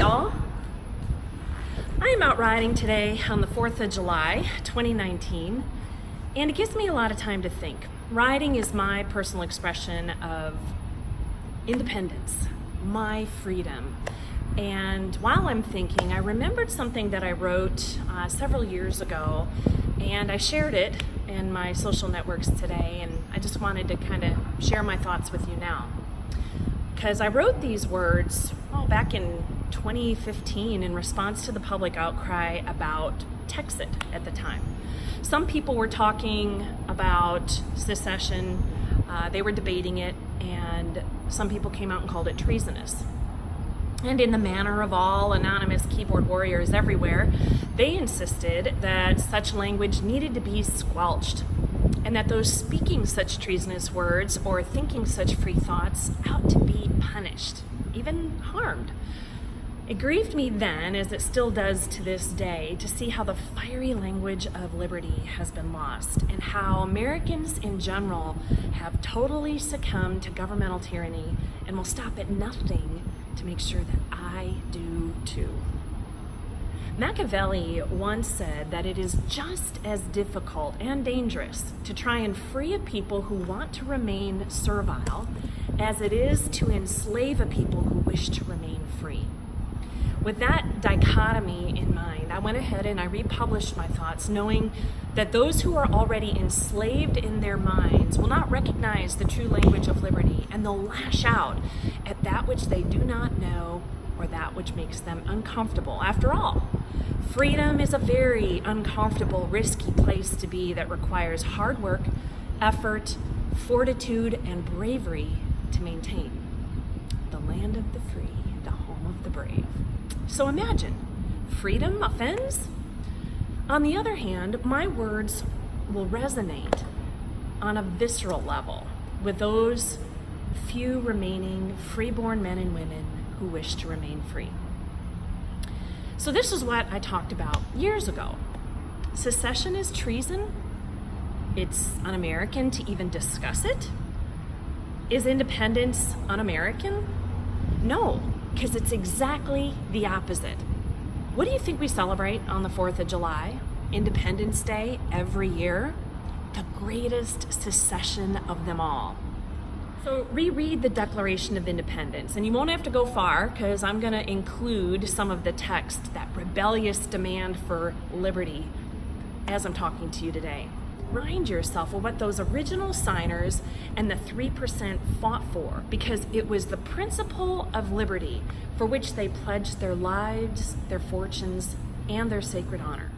y'all. I am out riding today on the 4th of July, 2019, and it gives me a lot of time to think. Riding is my personal expression of independence, my freedom. And while I'm thinking, I remembered something that I wrote several years ago, and I shared it in my social networks today, and I just wanted to kind of share my thoughts with you now. Because I wrote these words back in 2015 in response to the public outcry about Texit at the time. Some people were talking about secession, they were debating it, and some people came out and called it treasonous. And in the manner of all anonymous keyboard warriors everywhere, they insisted that such language needed to be squelched, and that those speaking such treasonous words or thinking such free thoughts ought to be punished, even harmed. It grieved me then, as it still does to this day, to see how the fiery language of liberty has been lost, and how Americans in general have totally succumbed to governmental tyranny and will stop at nothing to make sure that I do too. Machiavelli once said that it is just as difficult and dangerous to try and free a people who want to remain servile as it is to enslave a people who wish to remain free. With that dichotomy in mind, I went ahead and I republished my thoughts, knowing that those who are already enslaved in their minds will not recognize the true language of liberty, and they'll lash out at that which they do not know or that which makes them uncomfortable. After all, freedom is a very uncomfortable, risky place to be that requires hard work, effort, fortitude, and bravery to maintain. The land of the free, the home of the brave. So imagine, freedom offends? On the other hand, my words will resonate on a visceral level with those few remaining freeborn men and women who wish to remain free. So this is what I talked about years ago. Secession is treason. It's un-American to even discuss it. Is independence un-American? No, because it's exactly the opposite. What do you think we celebrate on the 4th of July, Independence Day, every year? The greatest secession of them all. So reread the Declaration of Independence, and you won't have to go far because I'm going to include some of the text, that rebellious demand for liberty, as I'm talking to you today. Remind yourself of what those original signers and the 3% fought for, because it was the principle of liberty for which they pledged their lives, their fortunes, and their sacred honor.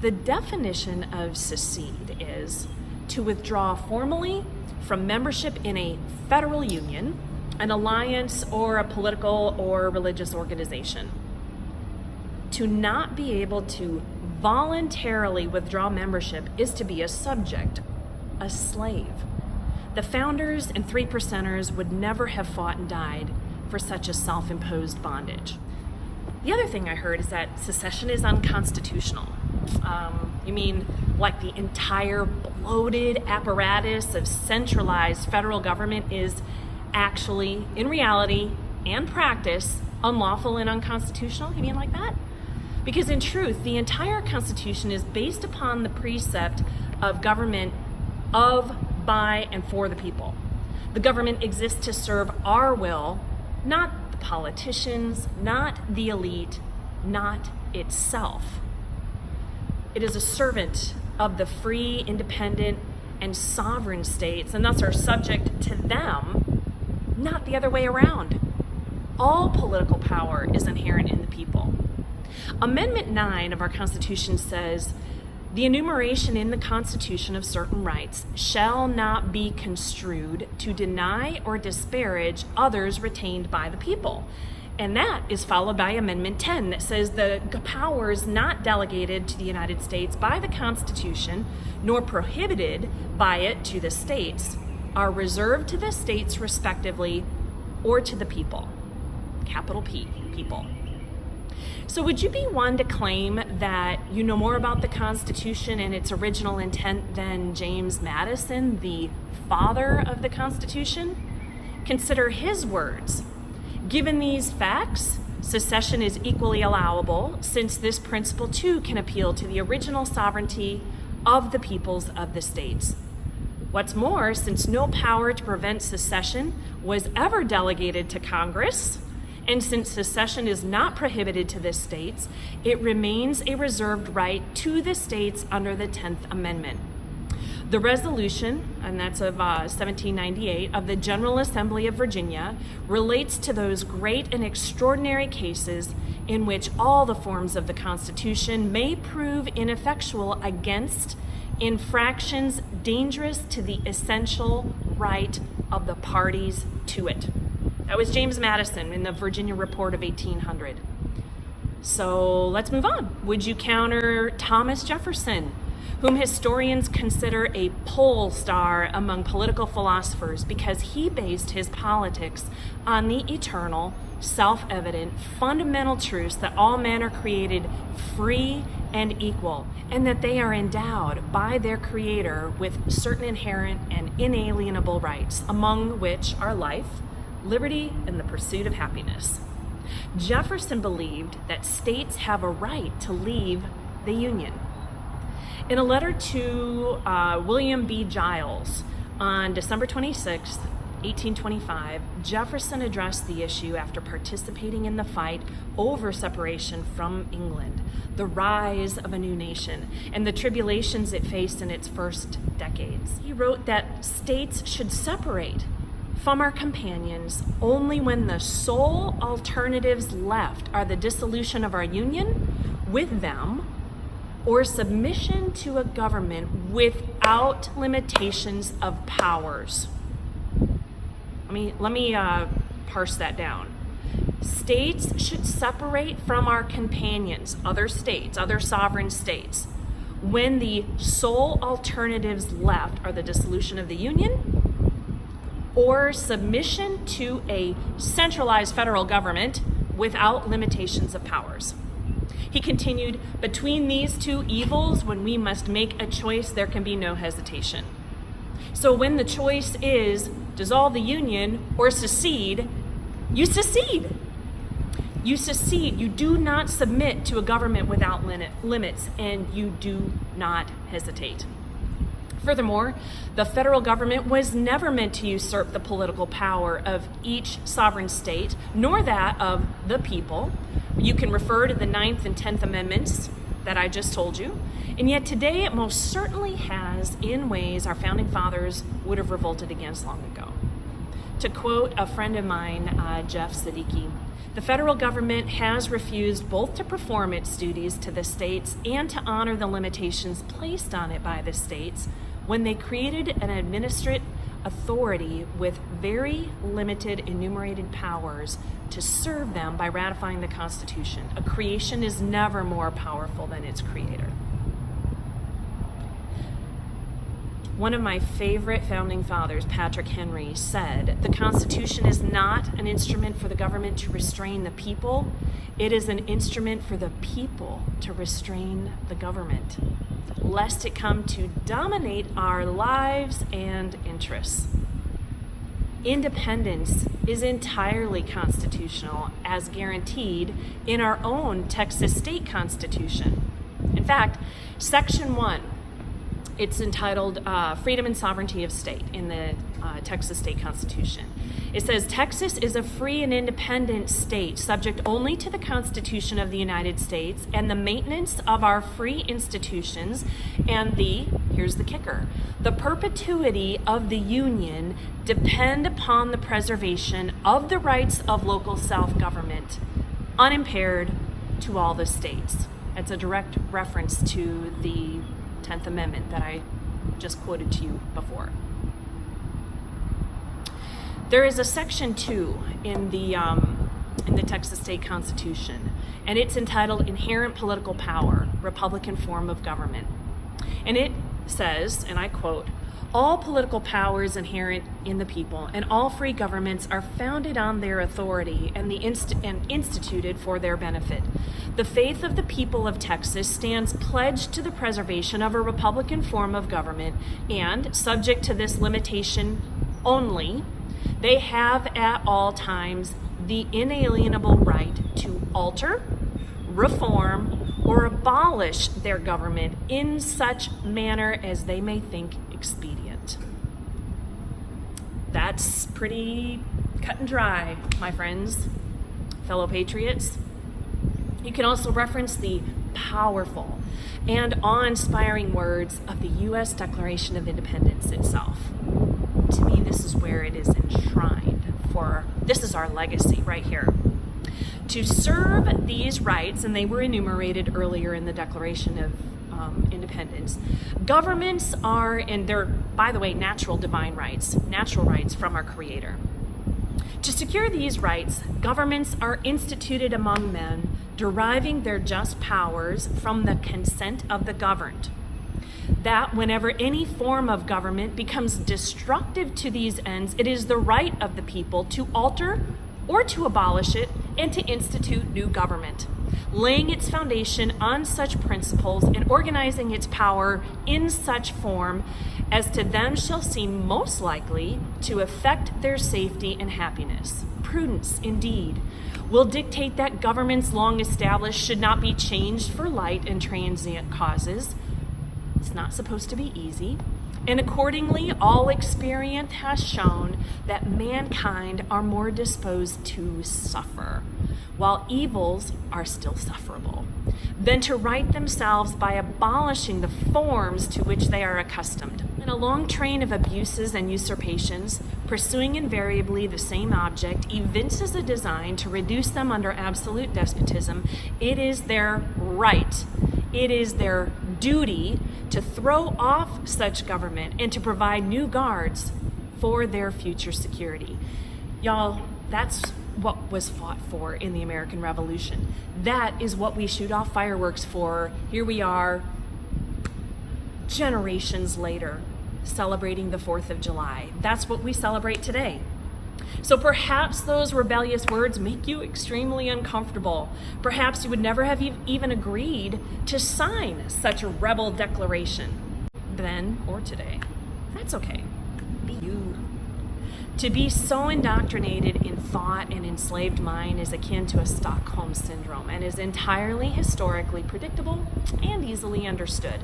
The definition of secede is to withdraw formally from membership in a federal union, an alliance, or a political or religious organization. To not be able to voluntarily withdraw membership is to be a subject, a slave. The founders and 3%ers would never have fought and died for such a self-imposed bondage. The other thing I heard is that secession is unconstitutional. You mean like the entire bloated apparatus of centralized federal government is actually, in reality and practice, unlawful and unconstitutional? You mean like that? Because in truth, the entire Constitution is based upon the precept of government of, by, and for the people. The government exists to serve our will, not the politicians, not the elite, not itself. It is a servant of the free, independent, and sovereign states, and thus are subject to them, not the other way around. All political power is inherent in the people. Amendment 9 of our Constitution says, "The enumeration in the Constitution of certain rights shall not be construed to deny or disparage others retained by the people." And that is followed by Amendment 10 that says the powers not delegated to the United States by the Constitution, nor prohibited by it to the states, are reserved to the states respectively or to the people. Capital P, people. So would you be one to claim that you know more about the Constitution and its original intent than James Madison, the father of the Constitution? Consider his words. "Given these facts, Secession is equally allowable, since this principle too can appeal to the original sovereignty of the peoples of the states. What's more, since no power to prevent secession was ever delegated to Congress, and since secession is not prohibited to the states, it remains a reserved right to the states under the 10th Amendment. The resolution, and that's of 1798, of the General Assembly of Virginia relates to those great and extraordinary cases in which all the forms of the Constitution may prove ineffectual against infractions dangerous to the essential right of the parties to it. That was James Madison in the Virginia Report of 1800. So let's move on. Would you counter Thomas Jefferson, whom historians consider a pole star among political philosophers because he based his politics on the eternal, self-evident, fundamental truths that all men are created free and equal, and that they are endowed by their Creator with certain inherent and inalienable rights, among which are life, liberty, and the pursuit of happiness. Jefferson believed that states have a right to leave the Union. In a letter to William B. Giles on December 26, 1825, Jefferson addressed the issue after participating in the fight over separation from England, the rise of a new nation, and the tribulations it faced in its first decades. He wrote that states should separate from our companions only when the sole alternatives left are the dissolution of our union with them or submission to a government without limitations of powers. Let me parse that down. States should separate from our companions, other states, other sovereign states, when the sole alternatives left are the dissolution of the Union or submission to a centralized federal government without limitations of powers. He continued, between these two evils, when we must make a choice, there can be no hesitation. So when the choice is dissolve the Union or secede, you secede. You secede. You do not submit to a government without limits, and you do not hesitate. Furthermore, the federal government was never meant to usurp the political power of each sovereign state, nor that of the people. You can refer to the 9th and 10th Amendments that I just told you. And yet today it most certainly has in ways our founding fathers would have revolted against long ago. To quote a friend of mine, Jeff Siddiqui, the federal government has refused both to perform its duties to the states and to honor the limitations placed on it by the states when they created an administrative authority with very limited enumerated powers to serve them by ratifying the Constitution. A creation is never more powerful than its creator. One of my favorite founding fathers, Patrick Henry, said, "The Constitution is not an instrument for the government to restrain the people. It is an instrument for the people to restrain the government, lest it come to dominate our lives and interests." Independence is entirely constitutional, as guaranteed in our own Texas state constitution. In fact, Section 1, it's entitled Freedom and Sovereignty of State in the Texas State Constitution. It says, Texas is a free and independent state subject only to the Constitution of the United States and the maintenance of our free institutions and here's the kicker, the perpetuity of the Union depend upon the preservation of the rights of local self-government, unimpaired to all the states. That's a direct reference to the 10th Amendment that I just quoted to you before. There is a Section 2 in the Texas State Constitution, and it's entitled Inherent Political Power, Republican Form of Government. And it says, and I quote, "All political powers inherent in the people and all free governments are founded on their authority and instituted for their benefit. The faith of the people of Texas stands pledged to the preservation of a Republican form of government and, subject to this limitation only, they have at all times the inalienable right to alter, reform, or abolish their government in such manner as they may think expedient. That's pretty cut and dry, my friends, fellow patriots. You can also reference the powerful and awe-inspiring words of the U.S. Declaration of Independence itself. To me, this is where it is enshrined, this is our legacy right here. To serve these rights, and they were enumerated earlier in the Declaration of Independence, governments are, and they're, by the way, natural divine rights, natural rights from our Creator. To secure these rights, governments are instituted among men, deriving their just powers from the consent of the governed. That whenever any form of government becomes destructive to these ends, it is the right of the people to alter or to abolish it and to institute new government, laying its foundation on such principles and organizing its power in such form as to them shall seem most likely to affect their safety and happiness. Prudence, indeed, will dictate that governments long established should not be changed for light and transient causes. It's not supposed to be easy. And accordingly, all experience has shown that mankind are more disposed to suffer, while evils are still sufferable, than to right themselves by abolishing the forms to which they are accustomed. In a long train of abuses and usurpations, pursuing invariably the same object, evinces a design to reduce them under absolute despotism. It is their right, it is their duty to throw off such government and to provide new guards for their future security. Y'all, that's what was fought for in the American Revolution. That is what we shoot off fireworks for. Here we are, generations later, celebrating the 4th of July. That's what we celebrate today. So perhaps those rebellious words make you extremely uncomfortable. Perhaps you would never have even agreed to sign such a rebel declaration then or today. That's okay. Be you. To be so indoctrinated in thought and enslaved mind is akin to a Stockholm syndrome and is entirely historically predictable and easily understood.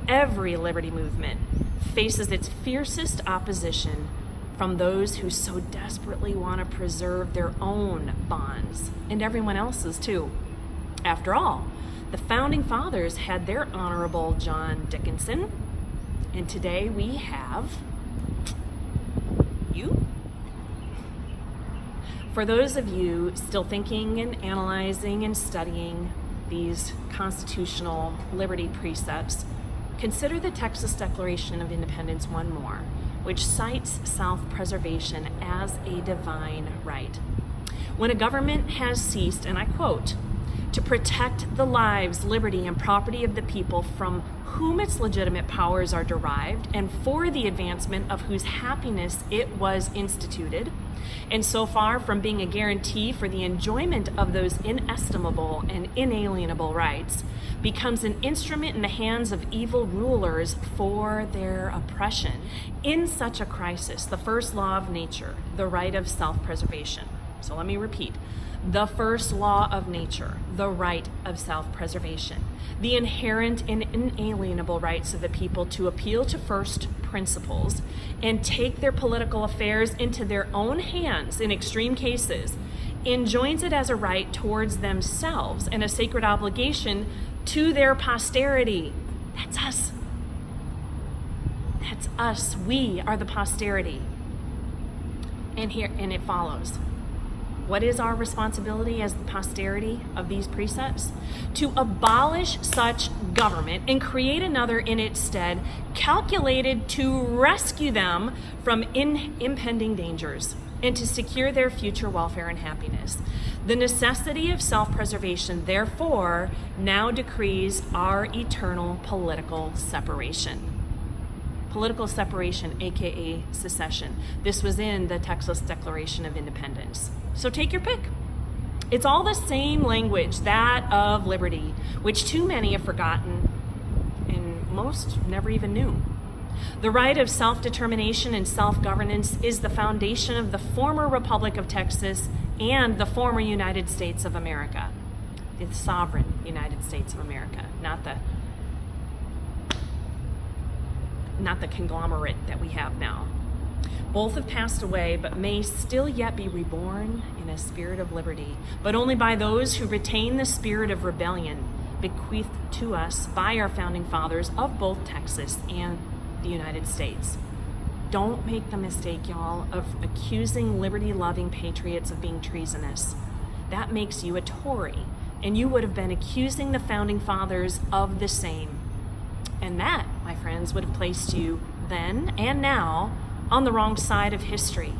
Every liberty movement faces its fiercest opposition from those who so desperately want to preserve their own bonds, and everyone else's too. After all, the Founding Fathers had their Honorable John Dickinson, and today we have you. For those of you still thinking and analyzing and studying these constitutional liberty precepts, consider the Texas Declaration of Independence one more, which cites self-preservation as a divine right. When a government has ceased, and I quote, to protect the lives, liberty, and property of the people from whom its legitimate powers are derived, and for the advancement of whose happiness it was instituted, and so far from being a guarantee for the enjoyment of those inestimable and inalienable rights, becomes an instrument in the hands of evil rulers for their oppression. In such a crisis, the first law of nature, the right of self-preservation. So let me repeat. The first law of nature, the right of self-preservation, the inherent and inalienable rights of the people to appeal to first principles and take their political affairs into their own hands in extreme cases, enjoins it as a right towards themselves and a sacred obligation to their posterity. That's us. That's us. We are the posterity. And it follows. What is our responsibility as the posterity of these precepts? To abolish such government and create another in its stead, calculated to rescue them from impending dangers and to secure their future welfare and happiness. The necessity of self-preservation, therefore, now decrees our eternal political separation. Political separation, aka secession. This was in the Texas Declaration of Independence. So take your pick. It's all the same language, that of liberty, which too many have forgotten and most never even knew. The right of self-determination and self-governance is the foundation of the former Republic of Texas and the former United States of America. The sovereign United States of America, not the conglomerate that we have now. Both have passed away, but may still yet be reborn in a spirit of liberty, but only by those who retain the spirit of rebellion bequeathed to us by our founding fathers of both Texas and the United States. Don't make the mistake, y'all, of accusing liberty-loving patriots of being treasonous. That makes you a Tory, and you would have been accusing the founding fathers of the same. And that, my friends, would have placed you then and now on the wrong side of history.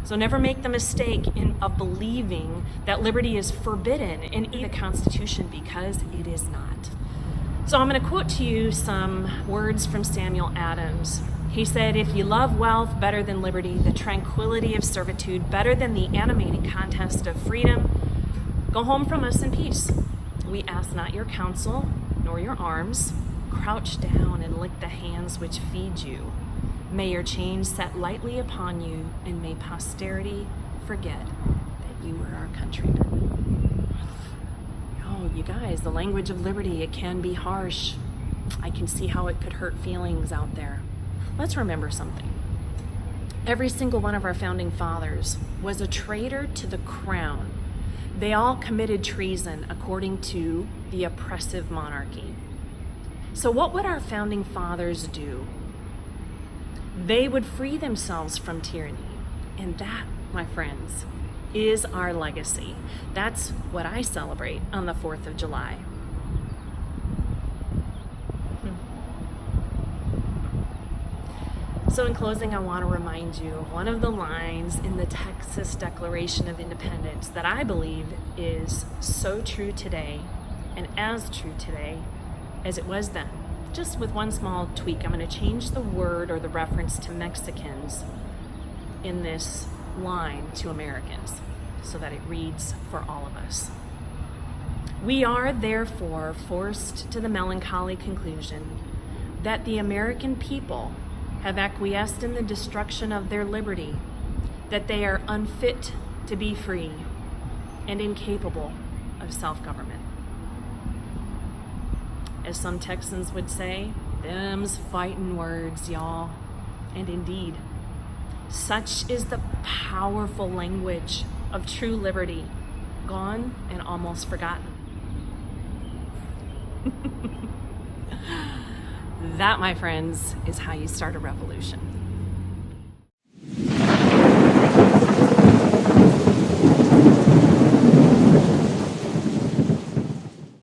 So never make the mistake of believing that liberty is forbidden in the Constitution, because it is not. So I'm going to quote to you some words from Samuel Adams. He said, "If you love wealth better than liberty, the tranquility of servitude better than the animating contest of freedom, go home from us in peace. We ask not your counsel nor your arms. Crouch down and lick the hands which feed you. May your chains set lightly upon you, and may posterity forget that you were our countrymen." Oh, you guys, the language of liberty, it can be harsh. I can see how it could hurt feelings out there. Let's remember something. Every single one of our founding fathers was a traitor to the crown. They all committed treason according to the oppressive monarchy. So what would our founding fathers do? They would free themselves from tyranny. And that, my friends, is our legacy. That's what I celebrate on the 4th of July. So in closing, I want to remind you of one of the lines in the Texas Declaration of Independence that I believe is so true today, and as true today as it was then. Just with one small tweak, I'm going to change the word or the reference to Mexicans in this line to Americans so that it reads for all of us. "We are therefore forced to the melancholy conclusion that the American people have acquiesced in the destruction of their liberty, that they are unfit to be free and incapable of self-government." As some Texans would say, them's fightin' words, y'all. And indeed, such is the powerful language of true liberty, gone and almost forgotten. That, my friends, is how you start a revolution.